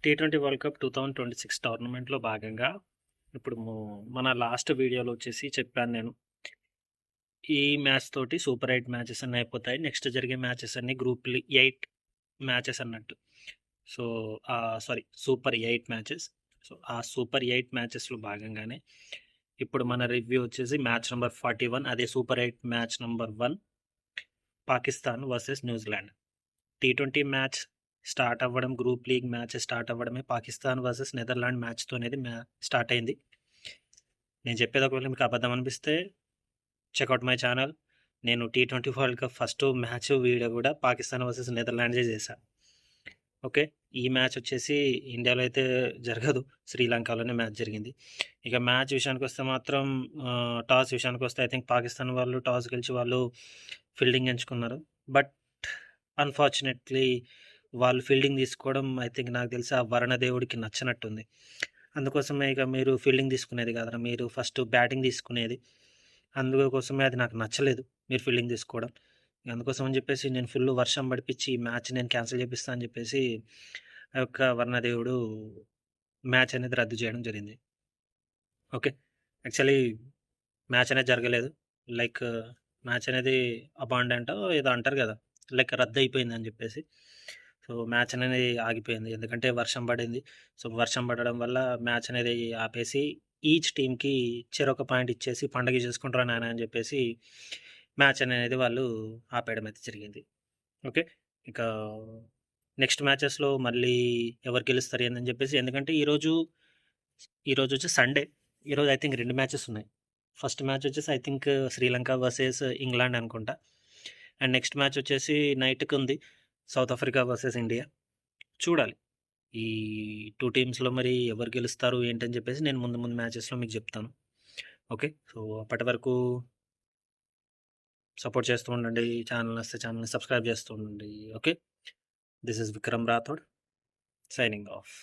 T20 world cup 2026 టోర్నమెంట్‌లో భాగంగా ఇప్పుడు మన లాస్ట్ వీడియోలో వచ్చేసి చెప్పాను నేను. ఈ మ్యాచ్ తోటి సూపర్ 8 మ్యాచెస్ అన్నీ అయిపోతాయి. నెక్స్ట్ జరిగే మ్యాచెస్ అన్నీ గ్రూప్ 8 మ్యాచెస్ అన్నట్టు. So, super 8 matches. సో, ఆ సూపర్ 8 మ్యాచెస్‌లో భాగంగానే ఇప్పుడు మన రివ్యూ వచ్చేసి మ్యాచ్ నంబర్ 41, అదే super 8 match number 1, Pakistan versus New Zealand. T20 match start అవ్వడం, గ్రూప్ లీగ్ మ్యాచ్ స్టార్ట్ అవ్వడమే పాకిస్తాన్ వర్సెస్ నెదర్లాండ్ మ్యాచ్తో అనేది స్టార్ట్ అయింది. నేను చెప్పేది ఒకవేళ మీకు అబద్ధం అనిపిస్తే చెక్అవుట్ మై ఛానల్. నేను T20 world cup first match video కూడా పాకిస్తాన్ వర్సెస్ నెదర్లాండ్సే చేశాను. ఓకే, ఈ మ్యాచ్ వచ్చేసి ఇండియాలో అయితే జరగదు, శ్రీలంకలోనే మ్యాచ్ జరిగింది. ఇక మ్యాచ్ విషయానికి వస్తే మాత్రం టాస్ విషయానికి వస్తే ఐ థింక్ పాకిస్తాన్ వాళ్ళు టాస్ గెలిచి వాళ్ళు ఫీల్డింగ్ ఎంచుకున్నారు. బట్ అన్ఫార్చునేట్లీ వాళ్ళు ఫీల్డింగ్ తీసుకోవడం ఐ థింక్ నాకు తెలిసి ఆ వరుణదేవుడికి నచ్చినట్టుంది. అందుకోసమే ఇక మీరు ఫీల్డింగ్ తీసుకునేది కాదురా, మీరు ఫస్ట్ బ్యాటింగ్ తీసుకునేది. అందుకోసమే అది నాకు నచ్చలేదు, మీరు ఫీల్డింగ్ తీసుకోవడం. అందుకోసం అని చెప్పేసి నేను ఫుల్ వర్షం పడిపించి ఈ మ్యాచ్ నేను క్యాన్సిల్ చేపిస్తా అని చెప్పేసి ఆ యొక్క వర్ణదేవుడు మ్యాచ్ అనేది రద్దు చేయడం జరిగింది. ఓకే, యాక్చువల్లీ మ్యాచ్ అనేది జరగలేదు. లైక్ మ్యాచ్ అనేది అబాండెంట్ ఏదో అంటారు కదా, లైక్ రద్దు అయిపోయింది అని చెప్పేసి. సో, మ్యాచ్ అనేది ఆగిపోయింది, ఎందుకంటే వర్షం పడింది. సో, వర్షం పడడం వల్ల మ్యాచ్ అనేది ఆపేసి ఈచ్ టీమ్కి చెరొక పాయింట్ ఇచ్చేసి పండగ చేసుకుంటారా నాయన అని చెప్పేసి మ్యాచ్ అనేది వాళ్ళు ఆపేయడం అయితే జరిగింది. ఓకే, ఇక నెక్స్ట్ మ్యాచెస్లో మళ్ళీ ఎవరు గెలుస్తారు ఏందని చెప్పేసి, ఎందుకంటే ఈరోజు వచ్చి సండే. ఈరోజు ఐ థింక్ 2 మ్యాచెస్ ఉన్నాయి. ఫస్ట్ మ్యాచ్ వచ్చేసి I think Sri Lanka versus England అనుకుంటా. అండ్ నెక్స్ట్ మ్యాచ్ వచ్చేసి నైట్కి ఉంది, సౌత్ ఆఫ్రికా వర్సెస్ ఇండియా. చూడాలి ఈ 2 టీమ్స్లో మరి ఎవరు గెలుస్తారు ఏంటని చెప్పేసి నేను ముందు మ్యాచెస్లో మీకు చెప్తాను. ఓకే, సో అప్పటి వరకు సపోర్ట్ చేస్తూ ఉండండి. ఛానల్ వస్తే ఛానల్ని సబ్స్క్రైబ్ చేస్తూ ఉండండి. Okay, this is Vikram Rathod signing off.